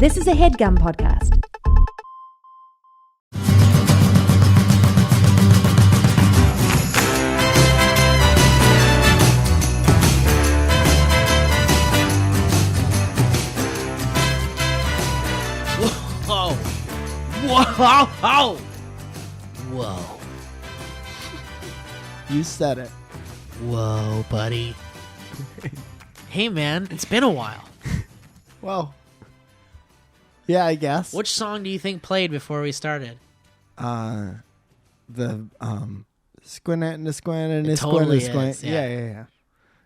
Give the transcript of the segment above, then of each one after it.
This is a HeadGum podcast. Whoa. Whoa. Whoa. You said it. Whoa, buddy. Hey, man, it's been a while. Well, yeah, I guess. Which song do you think played before we started? The squint and the squint and the It squint totally and the squint. is, yeah. Yeah.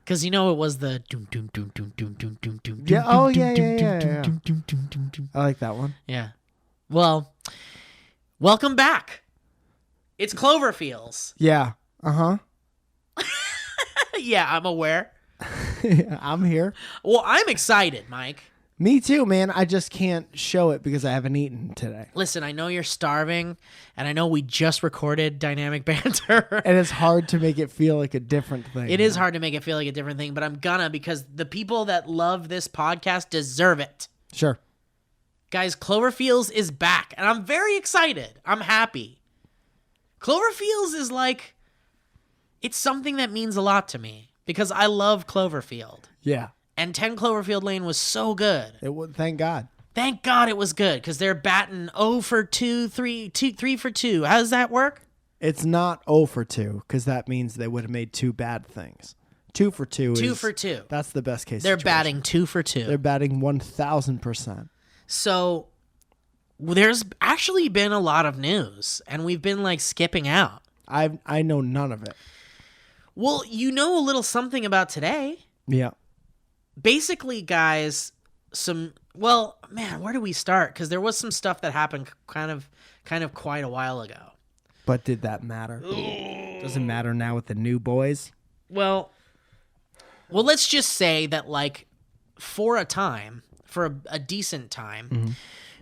Because you know it was the doom doom doom doom doom doom doom doom. Yeah, oh, yeah. Doom, doom, doom, doom. I like that one. Yeah. Well, welcome back. It's Cloverfeels. Yeah. Uh-huh. Yeah, I'm aware. I'm here. Well, I'm excited, Mike. Me too, man. I just can't show it because I haven't eaten today. Listen, I know you're starving, and I know we just recorded Dynamic Banter. And it's hard to make it feel like a different thing. It is hard to make it feel like a different thing, but I'm gonna because the people that love this podcast deserve it. Sure. Guys, Cloverfields is back, and I'm very excited. I'm happy. Cloverfields is like, it's something that means a lot to me because I love Cloverfield. Yeah. And 10 Cloverfield Lane was so good. It would. Thank God. Thank God it was good because they're batting 0 for 2, 3 for 2. How does that work? It's not 0 for 2 because that means they would have made two bad things. 2 for 2 is... 2 for 2. That's the best case They're situation. batting 2 for 2. They're batting 1,000%. So there's actually been a lot of news, and we've been like skipping out. I know none of it. Well, you know a little something about today. Yeah. Basically, guys, where do we start? Because there was some stuff that happened kind of quite a while ago. But did that matter? Doesn't matter now with the new boys. Well, let's just say that like for a decent time,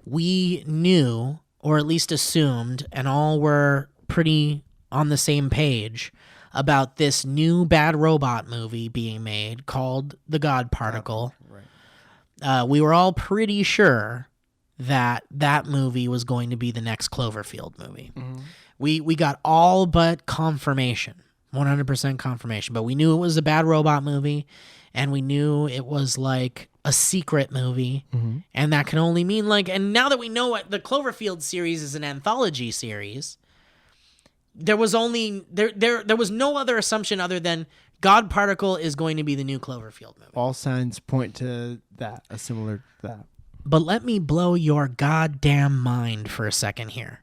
we knew, or at least assumed, and all were pretty on the same page about this new bad robot movie being made called The God Particle. Right. We were all pretty sure that movie was going to be the next Cloverfield movie. Mm-hmm. We got all but confirmation, 100% confirmation, but we knew it was a bad robot movie, and we knew it was like a secret movie, and that can only mean like, and now that we know what the Cloverfield series is an anthology series, there was no other assumption other than God Particle is going to be the new Cloverfield movie. All signs point to that, a similar to that. But let me blow your goddamn mind for a second here.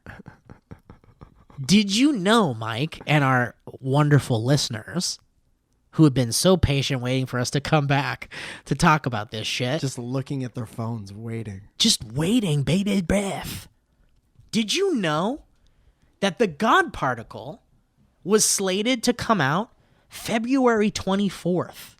Did you know, Mike, and our wonderful listeners who have been so patient waiting for us to come back to talk about this shit? Just looking at their phones, waiting. Just waiting, bated breath. Did you know that The God Particle was slated to come out February 24th?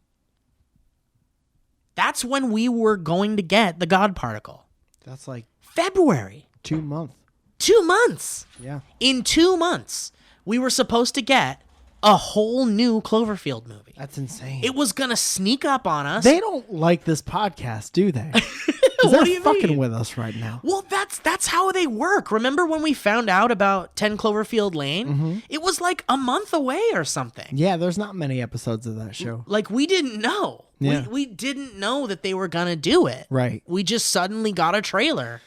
That's when we were going to get The God Particle. That's like February. 2 months. 2 months. Yeah. In 2 months, we were supposed to get a whole new Cloverfield movie. That's insane. It was going to sneak up on us. They don't like this podcast, do they? What do They're you fucking mean? with us right now. Well, that's how they work. Remember when we found out about 10 Cloverfield Lane? Mm-hmm. It was like a month away or something. Yeah, there's not many episodes of that show. Like, we didn't know. Yeah. We didn't know that they were going to do it. Right. We just suddenly got a trailer.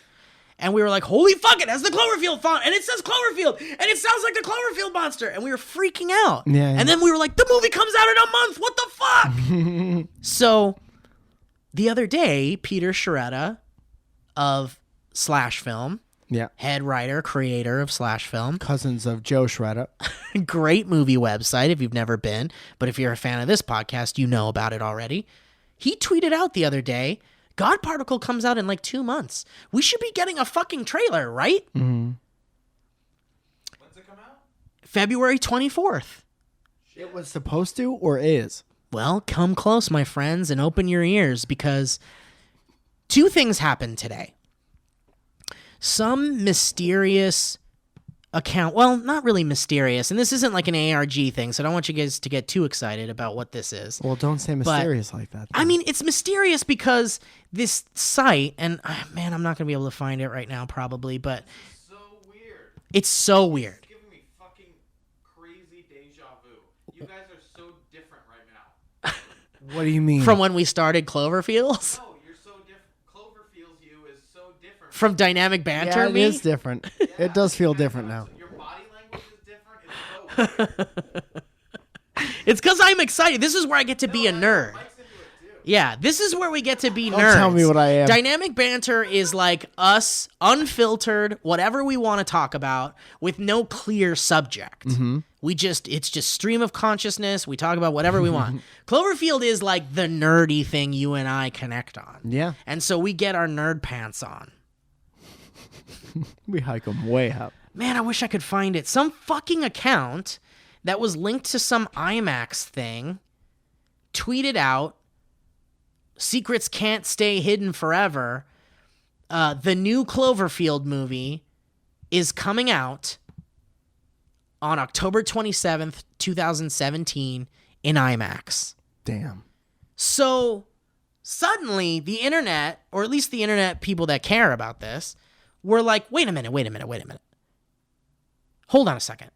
And we were like, holy fuck, it has the Cloverfield font. And it says Cloverfield. And it sounds like the Cloverfield monster. And we were freaking out. Yeah. And then we were like, the movie comes out in a month. What the fuck? So the other day, Peter Sciretta of Slash Film, Yeah. head writer, creator of Slash Film, Cousins of Joe Shredder. great movie website if you've never been. But if you're a fan of this podcast, you know about it already. He tweeted out the other day, God Particle comes out in like 2 months. We should be getting a fucking trailer, right? Mm-hmm. When's it come out? February 24th. It was supposed to or is? Well, come close, my friends, and open your ears because 2 things happened today. Some mysterious account. Well, not really mysterious. And this isn't like an ARG thing, so I don't want you guys to get too excited about what this is. Well, don't say mysterious like that. I mean, it's mysterious because this site, and man, I'm not going to be able to find it right now probably, but So weird. it's so weird. It's giving me fucking crazy deja vu. You guys are so different right now. What do you mean? From when we started Cloverfields? No, you're so different. Cloverfeels you is so different. From Dynamic Banter, yeah, it me? is different. It does feel different now. Your body language is different. It's so weird. It's because I'm excited. This is where I get to be a nerd. Mike's into it too. Yeah, this is where we get to be Don't nerds. tell me what I am. Dynamic Banter is like us, unfiltered, whatever we want to talk about, with no clear subject. Mm-hmm. It's just stream of consciousness. We talk about whatever we want. Cloverfield is like the nerdy thing you and I connect on. Yeah. And so we get our nerd pants on. We hike them way up. Man, I wish I could find it. Some fucking account that was linked to some IMAX thing tweeted out, "Secrets can't stay hidden forever. The new Cloverfield movie is coming out on October 27th, 2017 in IMAX." Damn. So suddenly the internet, or at least the internet people that care about this, were like, wait a minute. Hold on a second.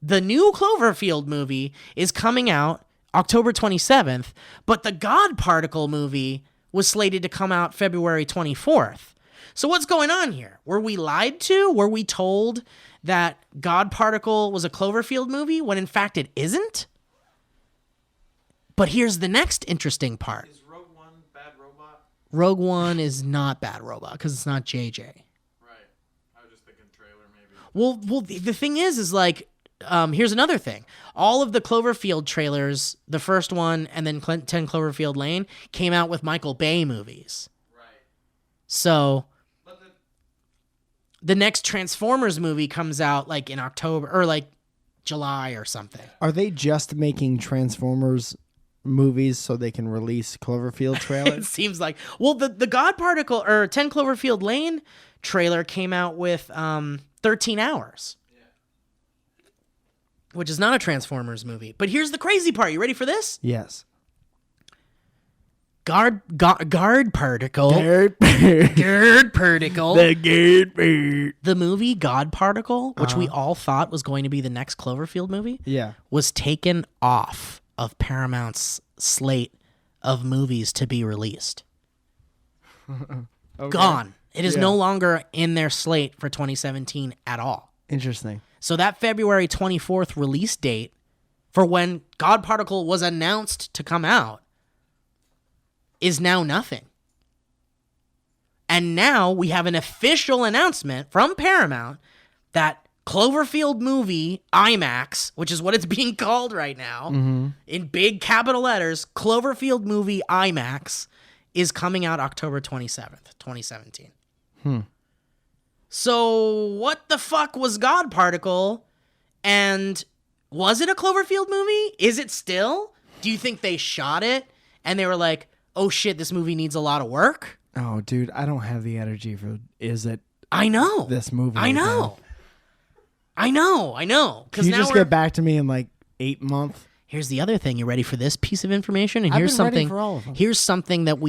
The new Cloverfield movie is coming out October 27th, but the God Particle movie was slated to come out February 24th. So what's going on here? Were we lied to? Were we told that God Particle was a Cloverfield movie when in fact it isn't? But here's the next interesting part. Is Rogue One Bad Robot? Rogue One is not Bad Robot because it's not JJ. Right. I was just thinking trailer maybe. Well, the thing is like, here's another thing. All of the Cloverfield trailers, the first one and then 10 Cloverfield Lane, came out with Michael Bay movies. Right. So But the next Transformers movie comes out like in October or like July or something. Are they just making Transformers movies so they can release Cloverfield It trailers? seems like. Well, the God Particle or 10 Cloverfield Lane trailer came out with 13 Hours. Which is not a Transformers movie. But here's the crazy part. You ready for this? Yes. Guard Particle. Dirt. Guard Particle. The The movie God Particle, which we all thought was going to be the next Cloverfield movie, Yeah. was taken off of Paramount's slate of movies to be released. Okay. Gone. It is Yeah. no longer in their slate for 2017 at all. Interesting. So that February 24th release date for when God Particle was announced to come out is now nothing. And now we have an official announcement from Paramount that Cloverfield movie IMAX, which is what it's being called right now, in big capital letters, Cloverfield movie IMAX is coming out October 27th, 2017. So what the fuck was God Particle? And was it a Cloverfield movie? Is it still? Do you think they shot it and they were like, oh shit, this movie needs a lot of work? Oh, dude, I don't have the energy for. Is it I know. this movie? I right know. now? I know. Can you just get back to me in like 8 months? Here's the other thing. You ready for this piece of information? And I've here's been ready something. for all of them. Here's something that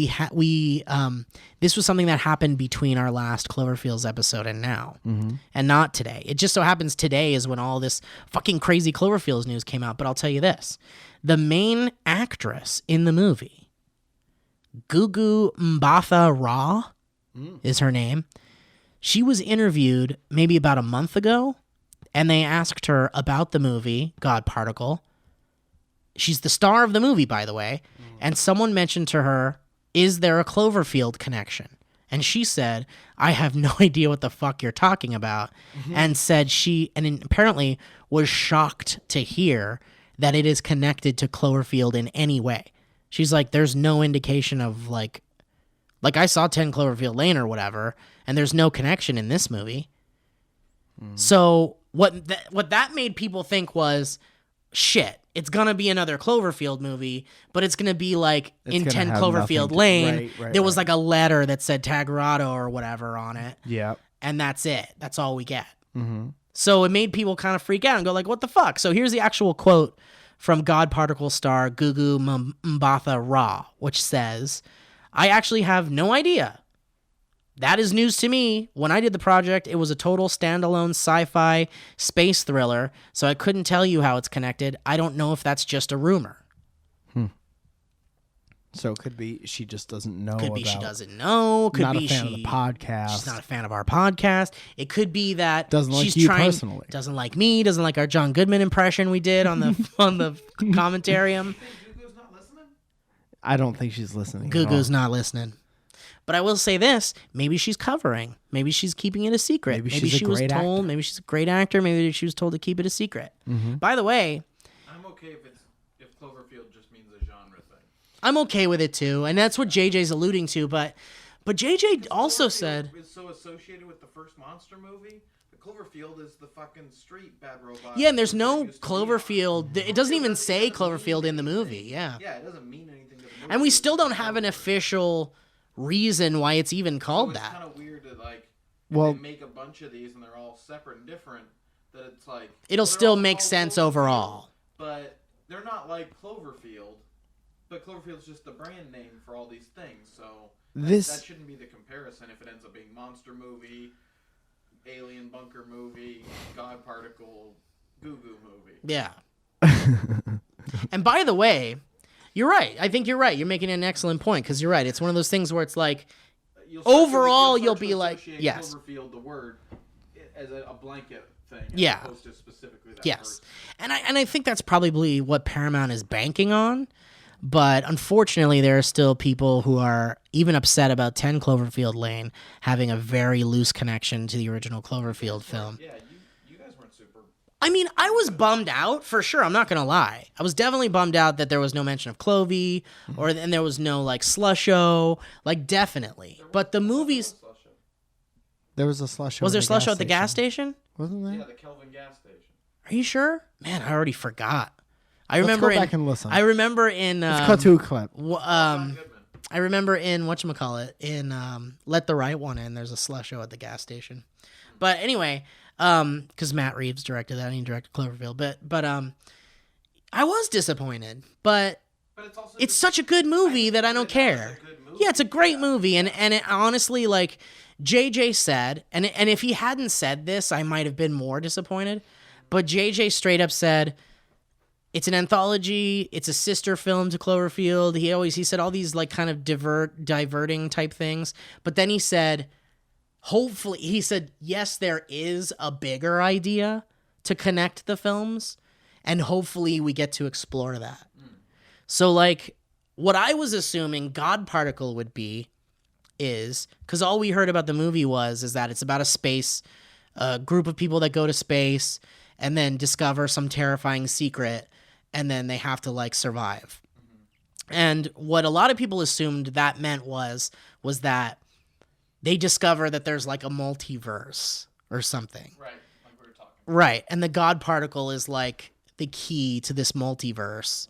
this was something that happened between our last Cloverfields episode and now, and not today. It just so happens today is when all this fucking crazy Cloverfields news came out. But I'll tell you this: the main actress in the movie, Gugu Mbatha Raw, is her name. She was interviewed maybe about a month ago, and they asked her about the movie God Particle. She's the star of the movie, by the way. And someone mentioned to her, is there a Cloverfield connection? And she said, I have no idea what the fuck you're talking about. And said apparently was shocked to hear that it is connected to Cloverfield in any way. She's like, there's no indication of like I saw 10 Cloverfield Lane or whatever, and there's no connection in this movie. So what that made people think was, shit, it's going to be another Cloverfield movie, but it's going to be like in gonna 10 have Cloverfield nothing to- Lane, right, there was like a letter that said Tagarado or whatever on it, Yeah. and that's it. That's all we get. So it made people kind of freak out and go like, what the fuck? So here's the actual quote from God Particle star Gugu Mbatha Raw, which says, I actually have no idea. That is news to me. When I did the project, it was a total standalone sci-fi space thriller, so I couldn't tell you how it's connected. I don't know if that's just a rumor. So it could be she just doesn't know. Could be she doesn't know. Could not be a fan of the podcast. She's not a fan of our podcast. It could be that Doesn't like she's you trying, personally. Doesn't like me. Doesn't like our John Goodman impression we did on the on the commentarium. Gugu's not listening? I don't think she's listening. Gugu's not listening. But I will say this: maybe she's covering. Maybe she's keeping it a secret. Maybe Maybe she's a she was great told. actor. Maybe she's a great actor. Maybe she was told to keep it a secret. By the way, I'm okay if Cloverfield just means a genre thing. I'm okay with it too, and that's what JJ's alluding to. But JJ also said, It's so associated with the first monster movie. The Cloverfield is the fucking street bad robot. yeah, and there's no that used to be on. Cloverfield. It doesn't even say Cloverfield in the movie. Yeah. Yeah, it doesn't mean anything to the movie. And we still don't have an official reason why it's even called It's that. kind of weird that like Well- they make a bunch of these and they're all separate and different. That it's like It'll they're still all make called sense Cloverfield, overall. But they're not like Cloverfield. But Cloverfield's just the brand name for all these things. So that shouldn't be the comparison if it ends up being monster movie, alien bunker movie, God particle, goo goo movie. Yeah. And by the way, you're right. I think you're right. You're making an excellent point because you're right. It's one of those things where it's like, Overall, you'll be like, yes. Cloverfield, the word, as a blanket thing. Yeah. As opposed to specifically that yes. person. And I think that's probably what Paramount is banking on. But unfortunately, there are still people who are even upset about 10 Cloverfield Lane having a very loose connection to the original Cloverfield film. Yeah, you guys weren't super. I mean, I was bummed out for sure. I'm not gonna lie. I was definitely bummed out that there was no mention of Clovey, and there was no like Slusho, like definitely. But the movies, There was a slush. was there Slusho at the gas station? Wasn't there? Yeah, the Kelvin gas station. Are you sure? Man, I already forgot. I Let's remember go back and listen. I remember in Let's cut to a clip. Goodman. I remember in whatchamacallit, in Let the Right One In, there's a Slusho at the gas station. But anyway, because Matt Reeves directed that and he directed Cloverfield. But I was disappointed. But But it's also it's such a good movie that I don't care. Yeah, it's a great movie. And it honestly, like JJ said, and if he hadn't said this, I might have been more disappointed. But JJ straight up said, it's an anthology. It's a sister film to Cloverfield. He said all these like kind of diverting type things. But then he said, hopefully, he said, yes, there is a bigger idea to connect the films. And hopefully we get to explore that. So like what I was assuming God Particle would be is, because all we heard about the movie is that it's about a group of people that go to space and then discover some terrifying secret, and then they have to like survive. And what a lot of people assumed that meant was that they discover that there's like a multiverse or something. Right, like we were talking. Right. And the God particle is like the key to this multiverse.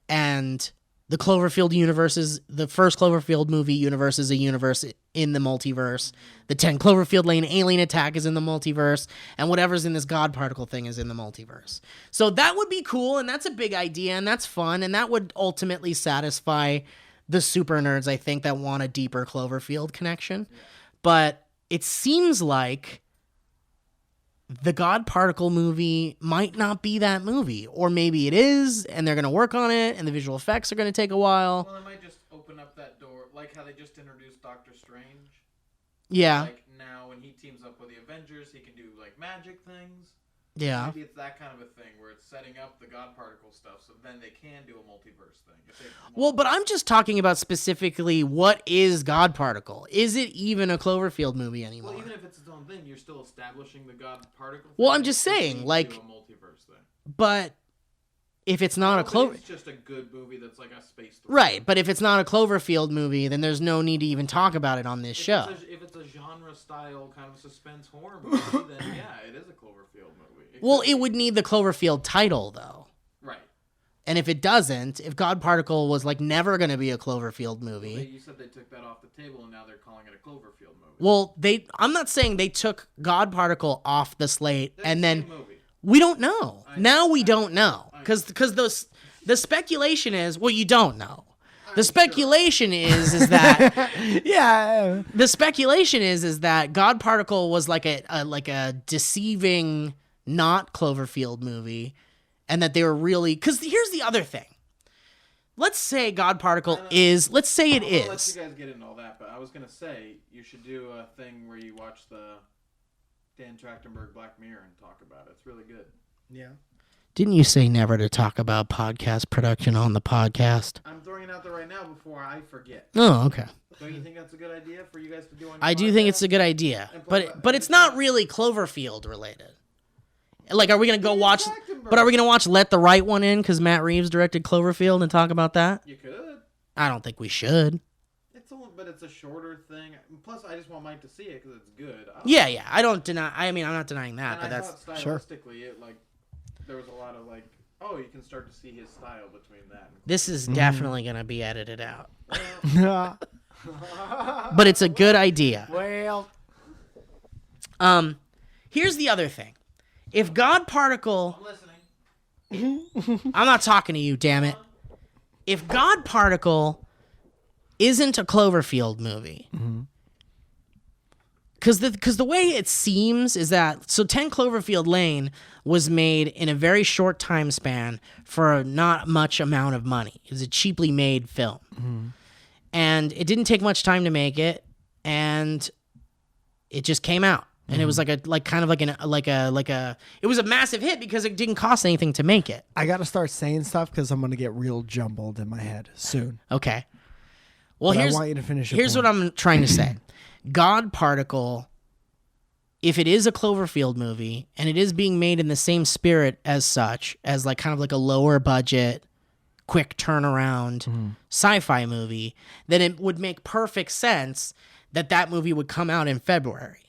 And the Cloverfield universe is the first Cloverfield movie universe is a universe in the multiverse. The 10 Cloverfield Lane alien attack is in the multiverse, and whatever's in this God particle thing is in the multiverse. So that would be cool, and that's a big idea, and that's fun, and that would ultimately satisfy the super nerds, I think, that want a deeper Cloverfield connection. Yeah. But it seems like the God Particle movie might not be that movie. Or maybe it is, and they're going to work on it, and the visual effects are going to take a while. Well, it might just open up that door, like how they just introduced Doctor Strange. Yeah. Like, now when he teams up with the Avengers, he can do, like, magic things. Yeah. Maybe it's that kind of a thing, where it's setting up the God Particle stuff, so then they can do a multiverse thing. If they Well, but I'm just talking about specifically what is God Particle. Is it even a Cloverfield movie anymore? Well, even if it's its own thing, you're still establishing the God Particle thing. Well, I'm just It leads saying, to like, a multiverse thing. but if it's not a Clover... It's just a good movie that's like a space thriller. Right, but if it's not a Cloverfield movie, then there's no need to even talk about it on this show. If it's a genre-style kind of suspense horror movie, then yeah, it is a Cloverfield movie. Well, it would need the Cloverfield title, though. Right. And if it doesn't, if God Particle was like never going to be a Cloverfield movie. You said they took that off the table and now they're calling it a Cloverfield movie. Well, I'm not saying they took God Particle off the slate They're and the then same movie. we don't know. Now We don't know. Because the speculation is, well, you don't know. The speculation is that Yeah. the speculation is that God Particle was like a deceiving not Cloverfield movie, and that they were really, because here's the other thing. Let's say God Particle is. Let's say it is. I'll let you guys get into all that, but I was gonna say you should do a thing where you watch the Dan Trachtenberg Black Mirror and talk about it. It's really good. Yeah. Didn't you say never to talk about podcast production on the podcast? I'm throwing it out there right now before I forget. Oh, okay. Don't you think that's a good idea for you guys to do on your I do think podcast? it's a good idea, And plus, but it's not really Cloverfield related. Like, are we gonna go watch? But are we gonna watch Let the Right One In because Matt Reeves directed Cloverfield and talk about that? You could. I don't think we should. But it's a shorter thing. Plus, I just want Mike to see it because it's good. Yeah. I don't deny. I mean, I'm not denying that, but And I that's thought stylistically, it there was a lot of you can start to see his style between that. this is definitely gonna be edited out. well, But it's a good idea. Here's the other thing. If God Particle, I'm listening. I'm not talking to you, damn it. If God Particle isn't a Cloverfield movie, because the way it seems is that 10 Cloverfield Lane was made in a very short time span for not much amount of money. It was a cheaply made film, and it didn't take much time to make it, and it just came out. And it was it was a massive hit because it didn't cost anything to make it. I got to start saying stuff because I'm going to get real jumbled in my head soon. Okay. Well, But I want you to finish your here's point. what I'm trying to say. God Particle, if it is a Cloverfield movie and it is being made in the same spirit as such, as kind of a lower budget, quick turnaround sci-fi movie, then it would make perfect sense that movie would come out in February.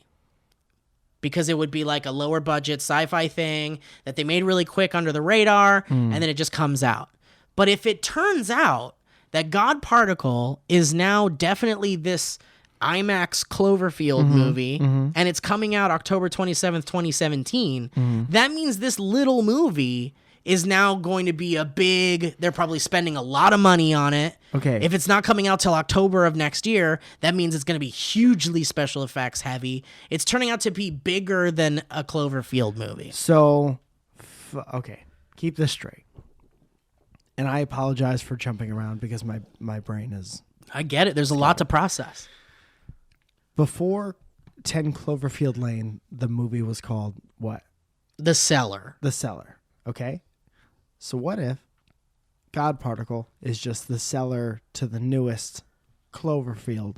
Because it would be like a lower budget sci-fi thing that they made really quick under the radar, and then it just comes out. But if it turns out that God Particle is now definitely this IMAX Cloverfield movie, and it's coming out October 27th, 2017, that means this little movie is now going to be they're probably spending a lot of money on it. Okay. If it's not coming out till October of next year, that means it's going to be hugely special effects heavy. It's turning out to be bigger than a Cloverfield movie. So, okay, keep this straight. And I apologize for jumping around because my brain is... I get it. There's a lot to process. Before 10 Cloverfield Lane, the movie was called what? The Cellar. The Cellar. Okay? So what if God Particle is just the cellar to the newest Cloverfield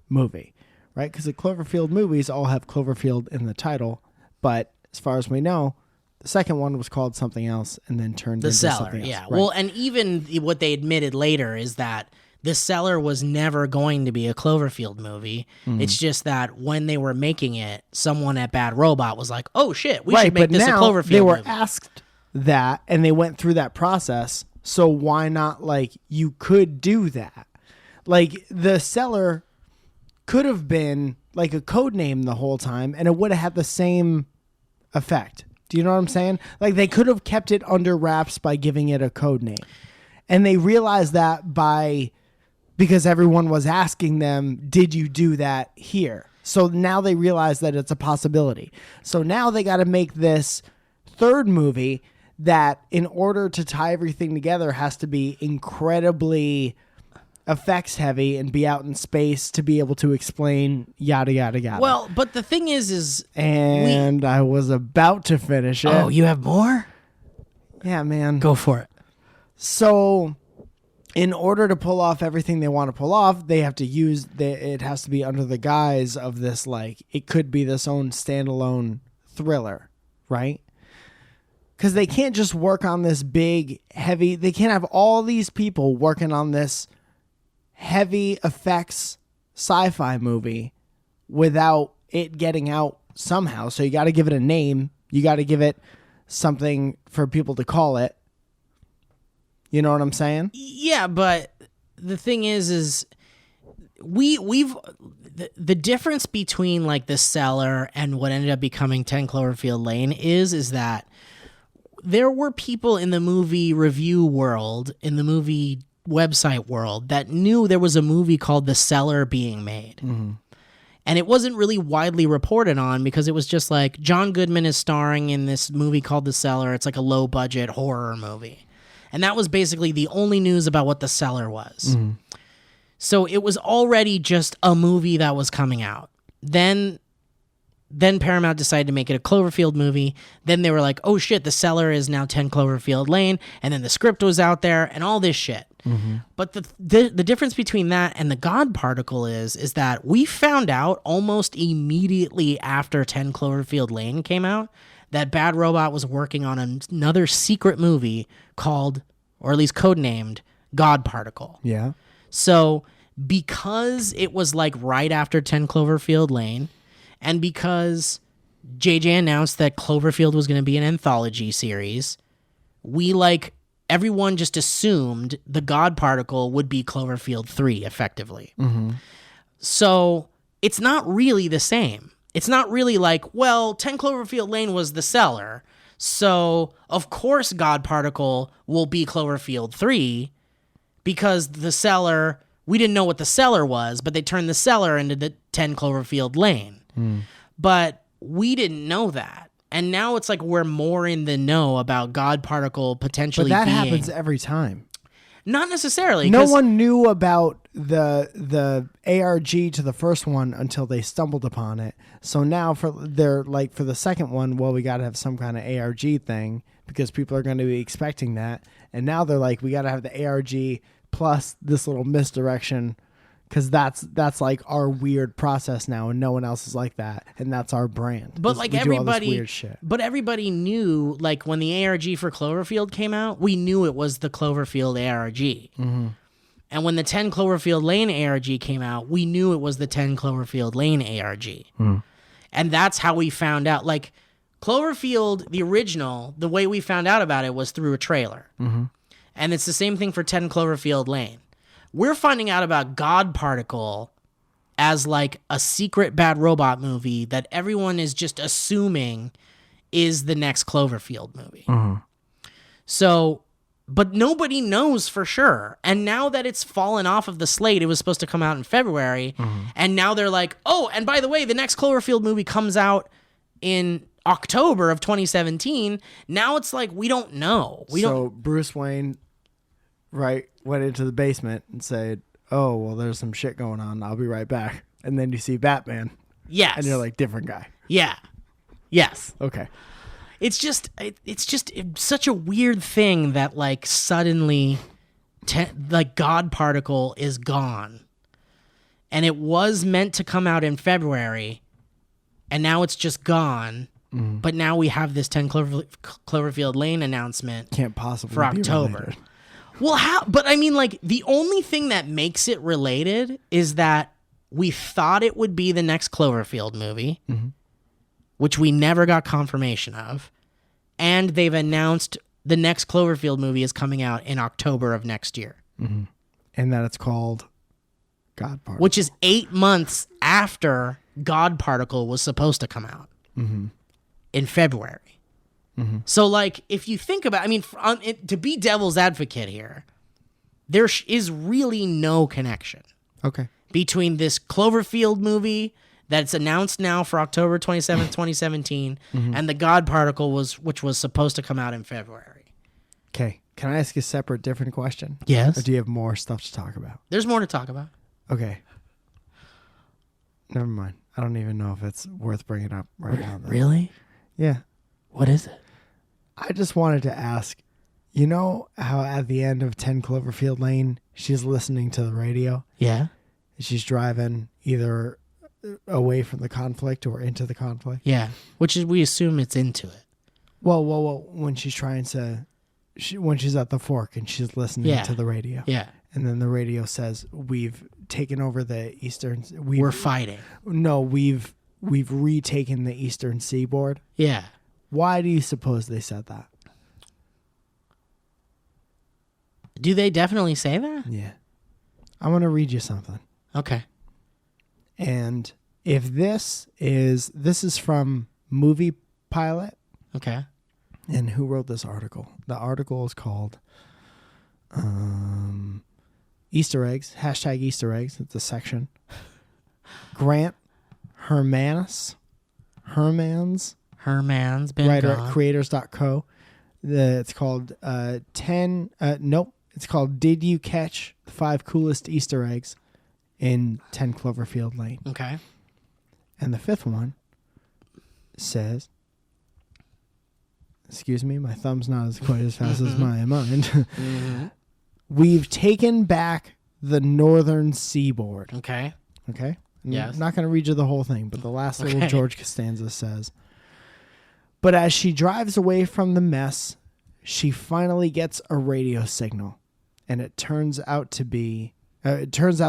movie, right? Because the Cloverfield movies all have Cloverfield in the title, but as far as we know, the second one was called something else and then turned into Cellar, something else. yeah. Right. Well, and even what they admitted later is that The Cellar was never going to be a Cloverfield movie. It's just that when they were making it, someone at Bad Robot was like, "Oh shit, we should make this a Cloverfield they were movie." asked that and they went through that process. So why not, you could do that? The Cellar could have been a code name the whole time and it would have had the same effect. Do you know what I'm saying? They could have kept it under wraps by giving it a code name. And they realized that because everyone was asking them, did you do that here? So now they realize that it's a possibility. So now they got to make this third movie that, in order to tie everything together, has to be incredibly effects heavy and be out in space to be able to explain yada, yada, yada. Well, but the thing is and I was about to finish it. Oh, you have more? Yeah, man. Go for it. So, in order to pull off everything they want to pull off, they have to it has to be under the guise of this, it could be this own standalone thriller, right? Because they can't just work on this big, heavy, they can't have all these people working on this heavy effects sci-fi movie without it getting out somehow. So you got to give it a name. You got to give it something for people to call it. You know what I'm saying? Yeah, but the thing is we've the difference between like The Cellar and what ended up becoming 10 Cloverfield Lane is that there were people in the movie review world, in the movie website world, that knew there was a movie called The Cellar being made. Mm-hmm. And it wasn't really widely reported on because it was just like John Goodman is starring in this movie called The Cellar. It's like a low budget horror movie. And that was basically the only news about what The Cellar was. Mm-hmm. So it was already just a movie that was coming out. Then Paramount decided to make it a Cloverfield movie. Then they were like, oh shit, The Cellar is now 10 Cloverfield Lane. And then the script was out there and all this shit. Mm-hmm. But the difference between that and The God Particle is that we found out almost immediately after 10 Cloverfield Lane came out that Bad Robot was working on another secret movie called, or at least codenamed, God Particle. Yeah. So because it was like right after 10 Cloverfield Lane, and because JJ announced that Cloverfield was going to be an anthology series, everyone just assumed the God Particle would be Cloverfield 3, effectively. Mm-hmm. So it's not really the same. It's not really like, well, 10 Cloverfield Lane was The Cellar, so of course God Particle will be Cloverfield 3, because The Cellar, we didn't know what The Cellar was, but they turned The Cellar into the 10 Cloverfield Lane. Mm. But we didn't know that. And now it's like we're more in the know about God Particle potentially being... But that happens every time. Not necessarily. No one knew about the ARG to the first one until they stumbled upon it. So now for the second one, well, we got to have some kind of ARG thing because people are going to be expecting that. And now they're like, we got to have the ARG plus this little misdirection, because that's like our weird process now, and no one else is like that, and that's our brand. But like everybody, but everybody knew, like when the ARG for Cloverfield came out, we knew it was the Cloverfield ARG. Mm-hmm. And when the 10 Cloverfield Lane ARG came out, we knew it was the 10 Cloverfield Lane ARG. Mm. And that's how we found out. Like Cloverfield, the original, the way we found out about it was through a trailer. Mm-hmm. And it's the same thing for 10 Cloverfield Lane. We're finding out about God Particle as like a secret Bad Robot movie that everyone is just assuming is the next Cloverfield movie. Mm-hmm. So, but nobody knows for sure. And now that it's fallen off of the slate, it was supposed to come out in February. Mm-hmm. And now they're like, oh, and by the way, the next Cloverfield movie comes out in October of 2017. Now it's like, we don't know. Bruce Wayne, right, went into the basement and said, oh, well, there's some shit going on. I'll be right back. And then you see Batman. Yes. And you're like, different guy. Yeah. Yes. Okay. It's just such a weird thing that like suddenly like God Particle is gone. And it was meant to come out in February, and now it's just gone. Mm. But now we have this 10 Cloverfield Lane announcement. Can't possibly for October. Related. Well, how? But I mean, like, the only thing that makes it related is that we thought it would be the next Cloverfield movie, mm-hmm. which we never got confirmation of. And they've announced the next Cloverfield movie is coming out in October of next year. Mm-hmm. And that it's called God Particle. Which is 8 months after God Particle was supposed to come out mm-hmm. in February. Mm-hmm. So, like, if you think about, I mean, to be devil's advocate here, there is really no connection. Okay. Between this Cloverfield movie that's announced now for October 27th, 2017, mm-hmm. and the God Particle which was supposed to come out in February. Okay. Can I ask you a separate, different question? Yes. Or do you have more stuff to talk about? There's more to talk about. Okay. Never mind. I don't even know if it's worth bringing up right now. Really? Yeah. What is it? I just wanted to ask, you know how at the end of 10 Cloverfield Lane, she's listening to the radio? Yeah. She's driving either away from the conflict or into the conflict? Yeah, which is, we assume it's into it. Well, when she's trying to, when she's at the fork and she's listening to the radio. Yeah. And then the radio says, we've taken over the eastern... We're fighting. No, we've retaken the eastern seaboard. Yeah. Why do you suppose they said that? Do they definitely say that? Yeah. I want to read you something. Okay. And if this is from Movie Pilot. Okay. And who wrote this article? The article is called Easter eggs, # Easter eggs. It's a section. Grant Hermans, been writer gone. at creators.co. It's called it's called Did You Catch the 5 Coolest Easter Eggs in 10 Cloverfield Lane? Okay. And the 5th one says, excuse me, my thumb's not as quite as fast as my mind. Mm-hmm. We've taken back the northern seaboard. Okay. Okay? Yes. I'm not going to read you the whole thing, but the last little George Costanza says, but as she drives away from the mess, she finally gets a radio signal, and it turns out the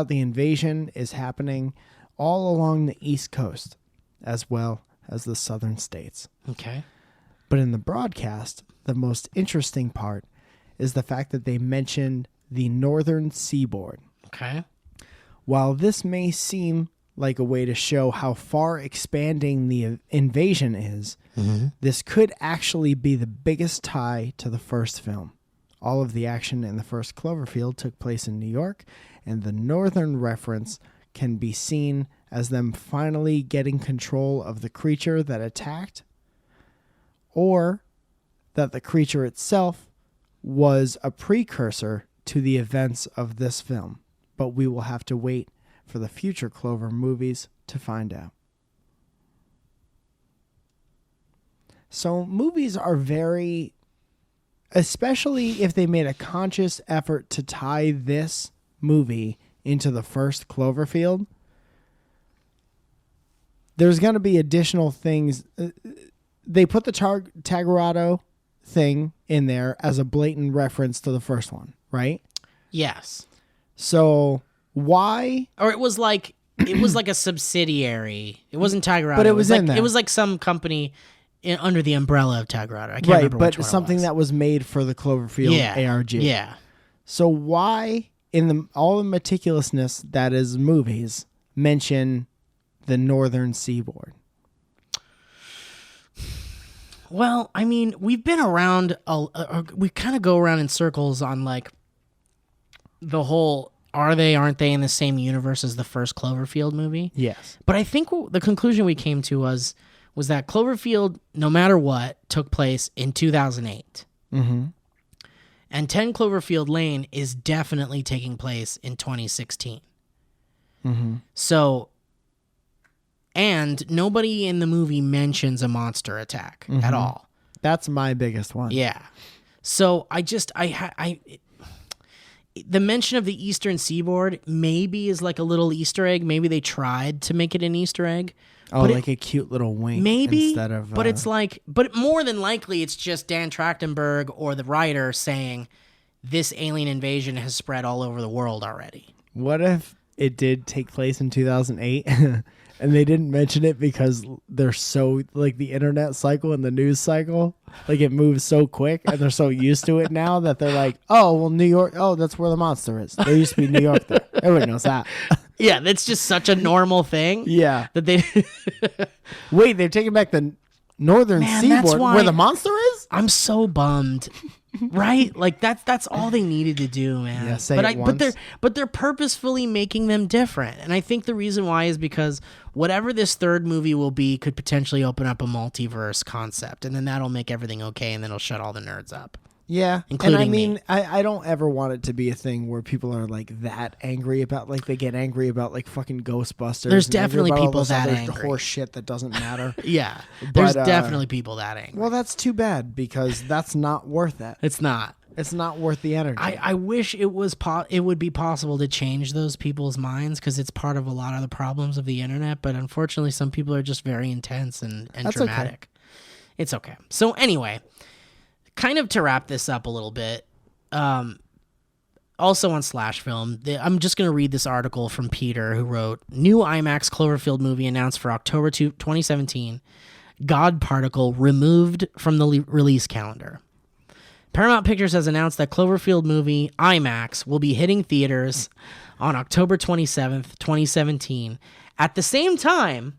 invasion is happening all along the East Coast, as well as the southern states. Okay. But in the broadcast, the most interesting part is the fact that they mentioned the northern seaboard. Okay. While this may seem like a way to show how far expanding the invasion is, this could actually be the biggest tie to the first film. All of the action in the first Cloverfield took place in New York, and the northern reference can be seen as them finally getting control of the creature that attacked, or that the creature itself was a precursor to the events of this film. But we will have to wait for the future Clover movies to find out. So movies are very, especially if they made a conscious effort to tie this movie into the first Cloverfield, there's going to be additional things. They put the Tagarado thing in there as a blatant reference to the first one, right? Yes. So why? Or it was like a subsidiary. It wasn't Tagarado. But it was in like, there. It was like some company under the umbrella of Tagarado. I can't Right, remember which but one something it was. that was made for the Cloverfield ARG. Yeah. So why, in all the meticulousness that is movies, mention the northern seaboard? Well, I mean, we've been around. We kind of go around in circles on like the whole aren't they in the same universe as the first Cloverfield movie? Yes. But I think the conclusion we came to was that Cloverfield, no matter what, took place in 2008. Mm-hmm. And 10 Cloverfield Lane is definitely taking place in 2016. Mm-hmm. So, and nobody in the movie mentions a monster attack at all. That's my biggest one. Yeah. So the mention of the Eastern Seaboard maybe is like a little Easter egg. Maybe they tried to make it an Easter egg. Oh, but like a cute little wink. maybe, instead of, but it's like, but more than likely, it's just Dan Trachtenberg or the writer saying this alien invasion has spread all over the world already. What if it did take place in 2008 and they didn't mention it because they're so, like, the internet cycle and the news cycle, like, it moves so quick and they're so used to it now that they're like, oh, well, New York, oh, that's where the monster is. There used to be New York there. Everybody knows that. Yeah, that's just such a normal thing. Yeah. That they. Wait, they're taking back the northern seaboard where the monster is? I'm so bummed. Right? Like that's all they needed to do, man. Yeah, say it once. But they're purposefully making them different. And I think the reason why is because whatever this third movie will be could potentially open up a multiverse concept, and then that'll make everything okay, and then it'll shut all the nerds up. Yeah, including and I mean, me. I don't ever want it to be a thing where people are like that angry about, like, they get angry about like fucking Ghostbusters. There's and definitely about all people this that other angry. horse shit that doesn't matter. Yeah, But, there's definitely people that angry. Well, that's too bad because that's not worth it. It's not. It's not worth the energy. I wish it was it would be possible to change those people's minds because it's part of a lot of the problems of the internet. But unfortunately, some people are just very intense and That's dramatic. okay. It's okay. So anyway, kind of to wrap this up a little bit, also on Slash Film, I'm just going to read this article from Peter who wrote, new IMAX Cloverfield movie announced for October 2017, God Particle removed from the release calendar. Paramount Pictures has announced that Cloverfield movie IMAX will be hitting theaters on October 27th, 2017. At the same time,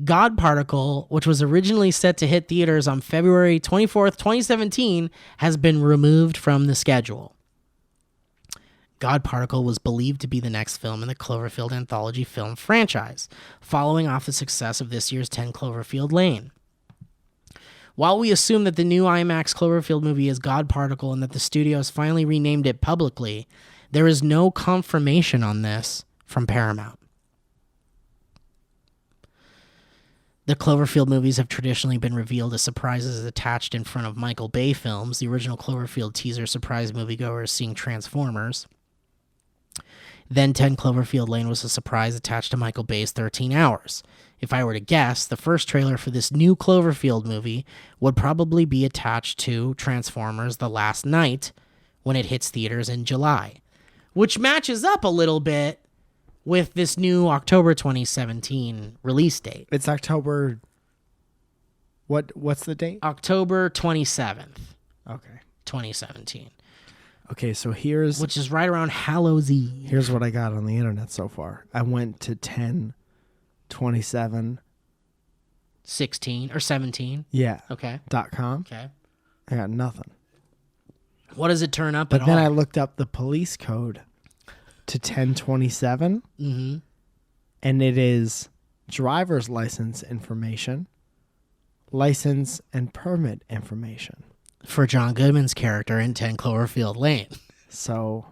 God Particle, which was originally set to hit theaters on February 24th, 2017, has been removed from the schedule. God Particle was believed to be the next film in the Cloverfield anthology film franchise, following off the success of this year's 10 Cloverfield Lane. While we assume that the new IMAX Cloverfield movie is God Particle and that the studio has finally renamed it publicly, there is no confirmation on this from Paramount. The Cloverfield movies have traditionally been revealed as surprises attached in front of Michael Bay films. The original Cloverfield teaser surprised moviegoers seeing Transformers. Then 10 Cloverfield Lane was a surprise attached to Michael Bay's 13 Hours. If I were to guess, the first trailer for this new Cloverfield movie would probably be attached to Transformers The Last Night when it hits theaters in July, which matches up a little bit with this new October 2017 release date. It's October... What's the date? October 27th, Okay. 2017. Okay, so here's... Which is right around Hallows Eve. Here's what I got on the internet so far. I went to 10/27. 16 or 17. Yeah. Okay. .com. Okay. I got nothing. What does it turn up But at then all? I looked up the police code to 10/27. Mm-hmm. And it is driver's license information, license and permit information. For John Goodman's character in 10 Cloverfield Lane. So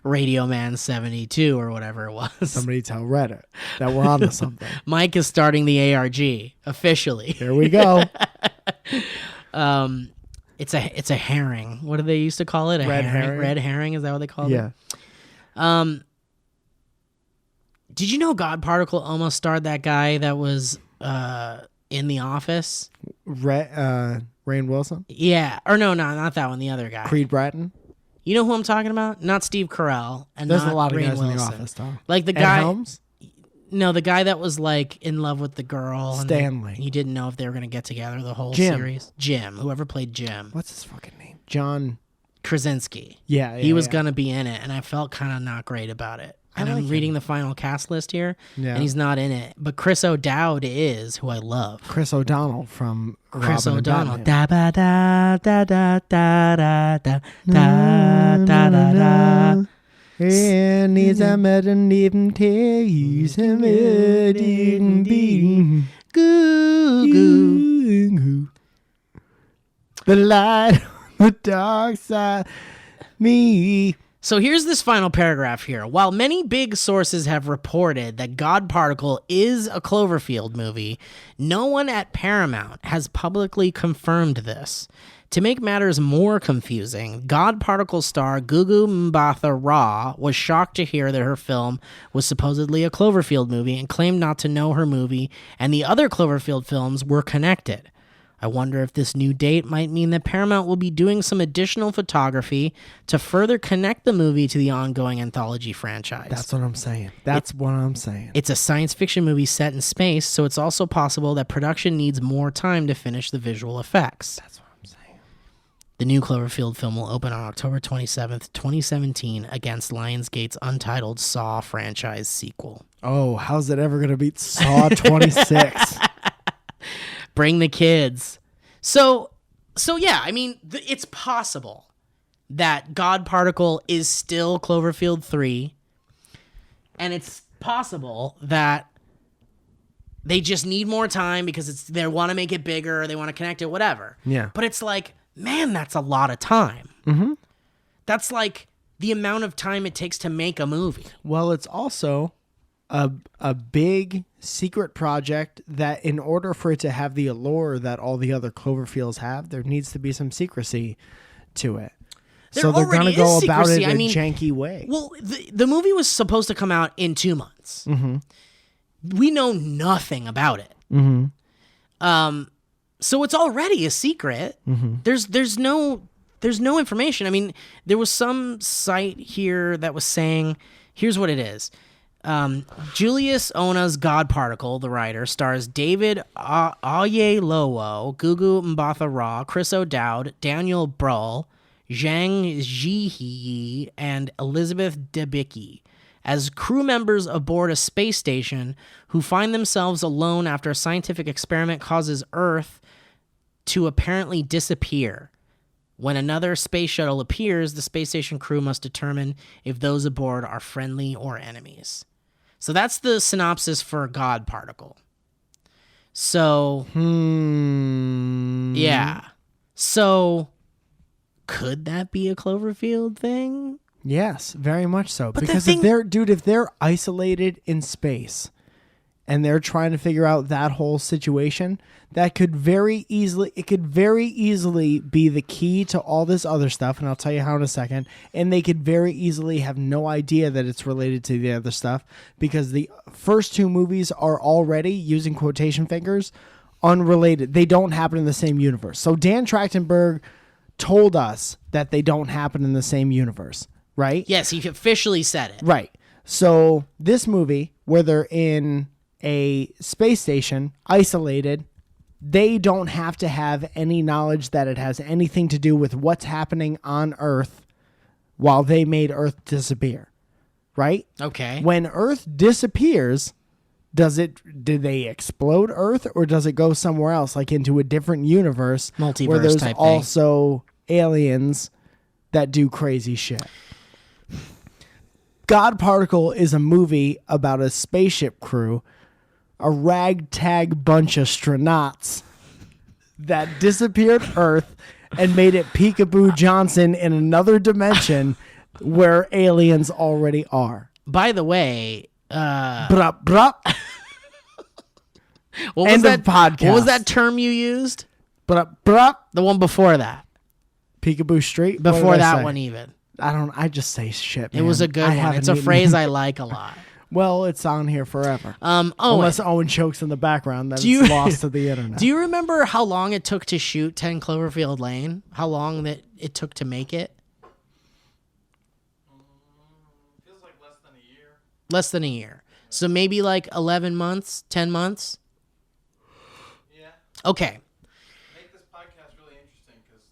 Radio Man 72 or whatever it was. somebody tell Reddit that we're onto something. Mike is starting the ARG officially. Here we go. It's a herring. What do they used to call it? A Red herring? Red herring, is that what they call it? Yeah. Did you know God Particle almost starred that guy that was in The Office? Rainn Wilson? Yeah. Or no, not that one. The other guy. Creed Bratton? You know who I'm talking about? Not Steve Carell. And There's not a lot of Rainn guys Wilson. in The Office, Tom. Like the Ed guy... Helms? No, the guy that was like in love with the girl. Stanley. And you didn't know if they were going to get together the whole Jim. series. Jim. Whoever played Jim. What's his fucking name? John Krasinski. Yeah, He was going to be in it, and I felt kind of not great about it. And I'm reading the final cast list here, and he's not in it. But Chris O'Dowd is, who I love. Chris O'Donnell from Chris Robin and O'Donnell. Batman. Da ba da da da da da da da da da da. And he's a madden even tell you some didn't be Goo goo. the light on the dark side me. So here's this final paragraph here. While many big sources have reported that God Particle is a Cloverfield movie, no one at Paramount has publicly confirmed this. To make matters more confusing, God Particle star Gugu Mbatha Raw was shocked to hear that her film was supposedly a Cloverfield movie and claimed not to know her movie and the other Cloverfield films were connected. I wonder if this new date might mean that Paramount will be doing some additional photography to further connect the movie to the ongoing anthology franchise. That's what I'm saying. That's what I'm saying. It's a science fiction movie set in space, so it's also possible that production needs more time to finish the visual effects. That's what I'm saying. The new Cloverfield film will open on October 27th, 2017 against Lionsgate's untitled Saw franchise sequel. Oh, how's it ever going to beat Saw 26? Bring the kids. So yeah, I mean, it's possible that God Particle is still Cloverfield 3, and it's possible that they just need more time because they want to make it bigger, they want to connect it, whatever. Yeah. But it's like, man, that's a lot of time. Mm-hmm. That's like the amount of time it takes to make a movie. Well, it's also a big secret project that in order for it to have the allure that all the other Cloverfields have, there needs to be some secrecy to it. So they're going to go about it in a janky way. Well, the movie was supposed to come out in 2 months. Mm-hmm. We know nothing about it. Mm-hmm. So it's already a secret. Mm-hmm. There's no information. I mean, there was some site here that was saying, here's what it is. Julius Ona's God Particle, the writer, stars David Oyelowo, Gugu Mbatha-Raw, Chris O'Dowd, Daniel Bruhl, Zhang Ziyi, and Elizabeth Debicki as crew members aboard a space station who find themselves alone after a scientific experiment causes Earth to apparently disappear. When another space shuttle appears, the space station crew must determine if those aboard are friendly or enemies. So that's the synopsis for God Particle. So, yeah. So, could that be a Cloverfield thing? Yes, very much so. But because if they're isolated in space and they're trying to figure out that whole situation, it could very easily be the key to all this other stuff, and I'll tell you how in a second. And they could very easily have no idea that it's related to the other stuff because the first two movies are already, using quotation fingers, unrelated. They don't happen in the same universe. So Dan Trachtenberg told us that they don't happen in the same universe, right? Yes, he officially said it. Right. So this movie, where they're in a space station, isolated, they don't have to have any knowledge that it has anything to do with what's happening on Earth while they made Earth disappear, right? Okay. When Earth disappears, do they explode Earth, or does it go somewhere else, like into a different universe Multiverse where there's type also aliens that do crazy shit? God Particle is a movie about a spaceship crew, a ragtag bunch of astronauts that disappeared Earth and made it Peekaboo Johnson in another dimension where aliens already are. By the way, Brup, brup. what End of podcast. What was that term you used? Brup, brup. The one before that. Peekaboo Street? Before that one even. I just say shit, man. It was a good one. It's a phrase I like a lot. Well, it's on here forever. Unless Owen chokes in the background, then it's lost to the internet. Do you remember how long it took to shoot 10 Cloverfield Lane? How long that it took to make it? Feels like less than a year. Less than a year. So maybe like 11 months, 10 months? Yeah. Okay. Make this podcast really interesting because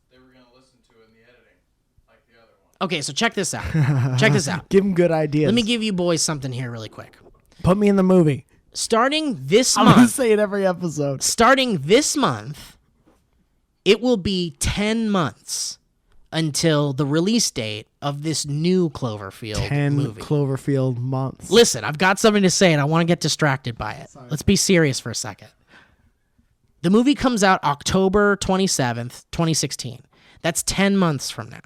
they were going to listen to it in the editing, like the other one. Okay, so check this out. Check this out. Give them good ideas. Let me give you boys something here really quick. Put me in the movie. Starting this I'm going to month, say it every episode. starting this month, it will be 10 months until the release date of this new Cloverfield 10 movie. Cloverfield months. Listen, I've got something to say and I want to get distracted by it. Let's be serious for a second. The movie comes out October 27th, 2016. That's 10 months from now.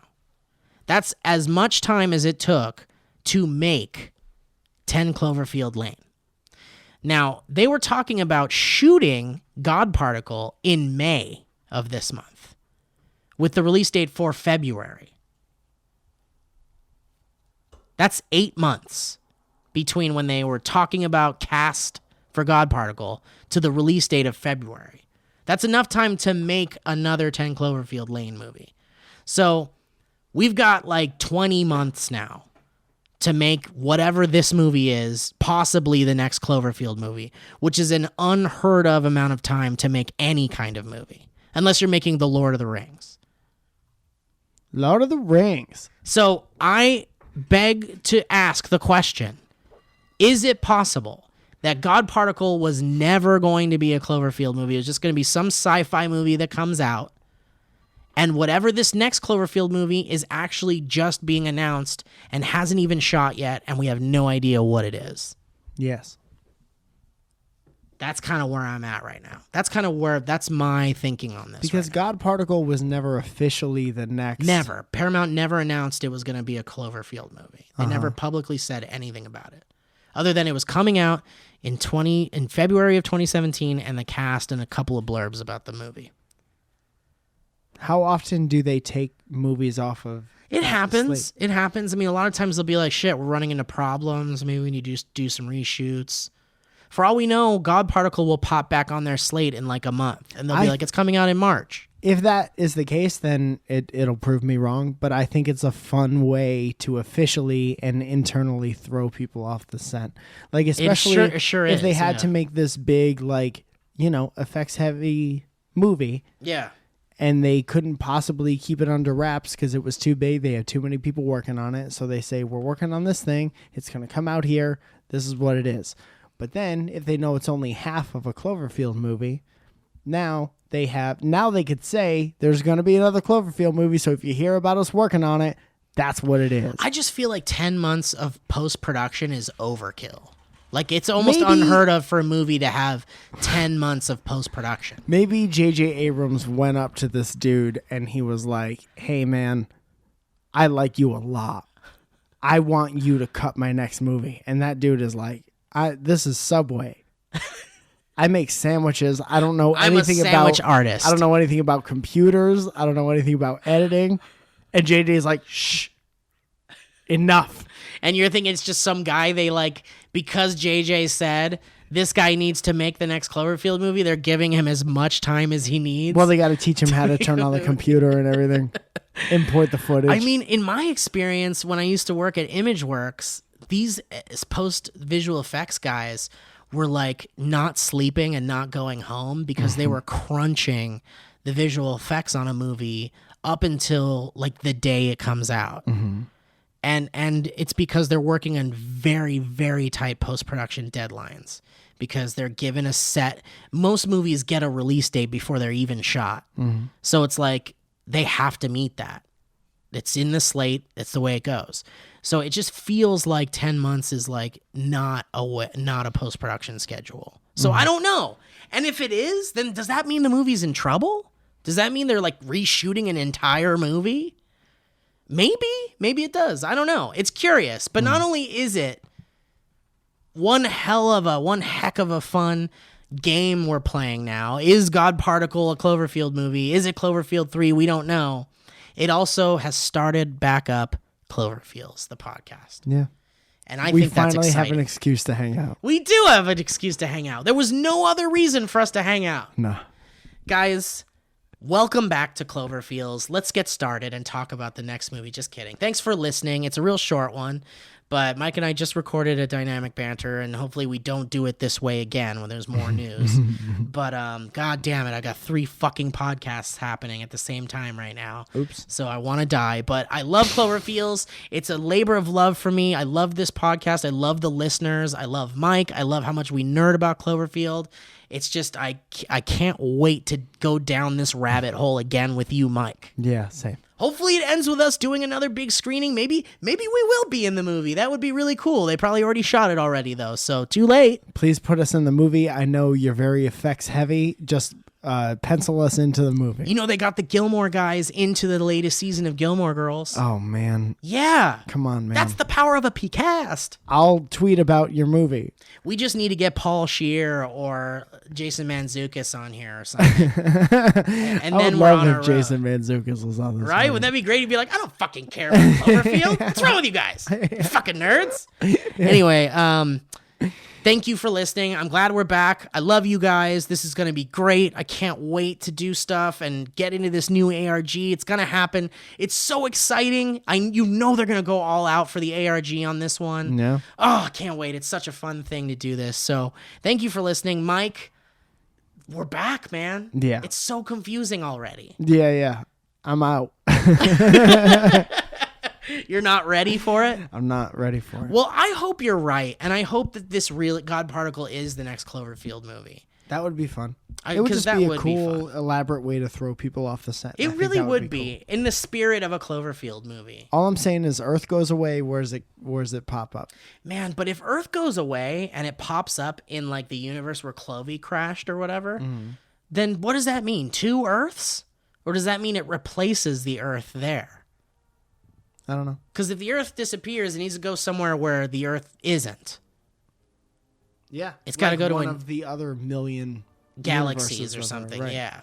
That's as much time as it took to make 10 Cloverfield Lane. Now, they were talking about shooting God Particle in May of this month, with the release date for February. That's 8 months between when they were talking about cast for God Particle to the release date of February. That's enough time to make another 10 Cloverfield Lane movie. So we've got like 20 months now to make whatever this movie is, possibly the next Cloverfield movie, which is an unheard of amount of time to make any kind of movie, unless you're making The Lord of the Rings. Lord of the Rings. So I beg to ask the question, is it possible that God Particle was never going to be a Cloverfield movie? It was just going to be some sci-fi movie that comes out, and whatever this next Cloverfield movie is actually just being announced and hasn't even shot yet, and we have no idea what it is. Yes. That's kind of where I'm at right now. That's my thinking on this. Because right now. God Particle was never officially the next. Never. Paramount never announced it was going to be a Cloverfield movie. They never publicly said anything about it, other than it was coming out in February of 2017, and the cast and a couple of blurbs about the movie. How often do they take movies off of? It happens. It happens. I mean, a lot of times they'll be like, shit, we're running into problems. Maybe we need to do some reshoots. For all we know, God Particle will pop back on their slate in like a month, and they'll be like, it's coming out in March. if that is the case, then it'll prove me wrong. But I think it's a fun way to officially and internally throw people off the set. Like, especially it sure if they is, had yeah. to make this big, like, effects heavy movie. Yeah. And they couldn't possibly keep it under wraps because it was too big. They had too many people working on it. So they say, we're working on this thing. It's going to come out here. This is what it is. But then if they know it's only half of a Cloverfield movie, now they could say there's going to be another Cloverfield movie. So if you hear about us working on it, that's what it is. I just feel like 10 months of post-production is overkill. Like, it's almost Maybe- unheard of for a movie to have 10 months of post-production. Maybe J.J. Abrams went up to this dude and he was like, hey, man, I like you a lot. I want you to cut my next movie. And that dude is like, this is Subway. I make sandwiches. I don't know I'm anything a sandwich about artist. I don't know anything about computers. I don't know anything about editing. And JJ is like, shh, enough. And you're thinking it's just some guy they like, because JJ said this guy needs to make the next Cloverfield movie, they're giving him as much time as he needs. Well, they got to teach him how to turn on the computer and everything. Import the footage. I mean, in my experience, when I used to work at ImageWorks, these post-visual effects guys were like not sleeping and not going home because they were crunching the visual effects on a movie up until like the day it comes out. And it's because they're working on very, very tight post-production deadlines because they're given a set. Most movies get a release date before they're even shot. So it's like they have to meet that. It's in the slate. It's the way it goes. So it just feels like 10 months is like not a post-production schedule. So I don't know. And if it is, then does that mean the movie's in trouble? Does that mean they're like reshooting an entire movie? Maybe it does. I don't know. It's curious, but not only is it one heck of a fun game we're playing now. Is God Particle a Cloverfield movie? Is it Cloverfield 3? We don't know. It also has started back up Cloverfeels, the podcast. Yeah. And I We think that's finally exciting. have an excuse to hang out. We do have an excuse to hang out. There was no other reason for us to hang out. No. Guys, welcome back to Cloverfields. Let's get started and talk about the next movie. Just kidding. Thanks for listening. It's a real short one, but Mike and I just recorded a dynamic banter, and hopefully we don't do it this way again when there's more news. But god damn it, I got 3 fucking podcasts happening at the same time right now. Oops. So I want to die, but I love Cloverfields. It's a labor of love for me. I love this podcast. I love the listeners. I love Mike. I love how much we nerd about Cloverfield. It's just I can't wait to go down this rabbit hole again with you, Mike. Yeah, same. Hopefully it ends with us doing another big screening. Maybe we will be in the movie. That would be really cool. They probably already shot it already, though, so too late. Please put us in the movie. I know you're very effects heavy. Just pencil us into the movie. You know, they got the Gilmore guys into the latest season of Gilmore Girls. Oh, man. Yeah. Come on, man. That's the power of a PCast. I'll tweet about your movie. We just need to get Paul Scheer or Jason Mantzoukas on here or something. And I then would we're love on if our Jason Mantzoukas was on this Right? movie. Wouldn't that be great? He'd be like, I don't fucking care about Cloverfield. What's wrong with you guys? You fucking nerds. Anyway, thank you for listening. I'm glad we're back. I love you guys. This is going to be great. I can't wait to do stuff and get into this new ARG. It's going to happen. It's so exciting. You know they're going to go all out for the ARG on this one. Yeah. Oh, I can't wait. It's such a fun thing to do this. So thank you for listening. Mike, we're back, man. Yeah. It's so confusing already. Yeah. I'm out. You're not ready for it? I'm not ready for it. Well, I hope you're right, and I hope that this real God Particle is the next Cloverfield movie. That would be fun. It would 'cause just that be a would be cool, fun. elaborate way to throw people off the set. I It think really that would cool. be in the spirit of a Cloverfield movie. All I'm saying is Earth goes away. Where's it pop up? Man, but if Earth goes away and it pops up in like the universe where Clovey crashed or whatever, then what does that mean? 2 Earths? Or does that mean it replaces the Earth there? I don't know. Because if the Earth disappears, it needs to go somewhere where the Earth isn't. Yeah, It's gotta go to one an- of the other million Galaxies universes or of something, right. yeah.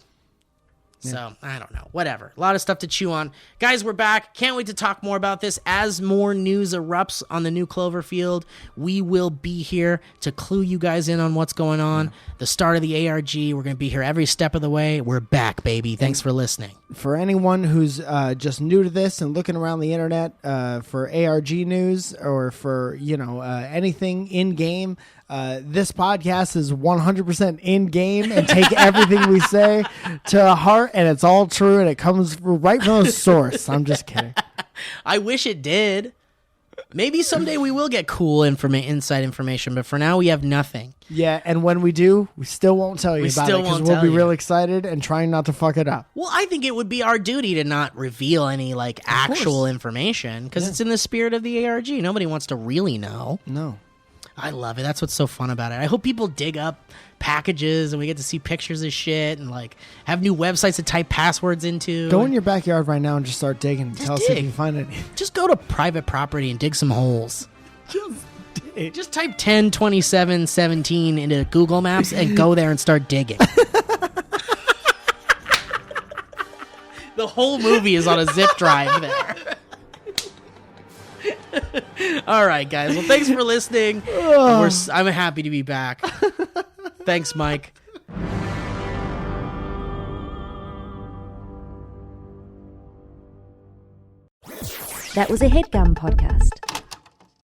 So, I don't know. Whatever. A lot of stuff to chew on. Guys, we're back. Can't wait to talk more about this. As more news erupts on the new Cloverfield, we will be here to clue you guys in on what's going on. Yeah. The start of the ARG. We're going to be here every step of the way. We're back, baby. Thanks for listening. For anyone who's just new to this and looking around the internet for ARG news or for, anything in-game, this podcast is 100% in-game and take everything we say to heart, and it's all true, and it comes right from the source. I'm just kidding. I wish it did. Maybe someday we will get cool inside information, but for now we have nothing. Yeah, and when we do, we still won't tell you about it because we'll be real excited and trying not to fuck it up. Well, I think it would be our duty to not reveal any actual information because it's in the spirit of the ARG. Nobody wants to really know. No. I love it. That's what's so fun about it. I hope people dig up packages and we get to see pictures of shit and have new websites to type passwords into. Go in your backyard right now and just start digging. And tell us if you can find anything. Just go to private property and dig some holes. Just dig. Just type 10, 27, 17 into Google Maps and go there and start digging. The whole movie is on a zip drive there. All right, guys. Well, thanks for listening. I'm happy to be back. Thanks, Mike. That was a HeadGum podcast.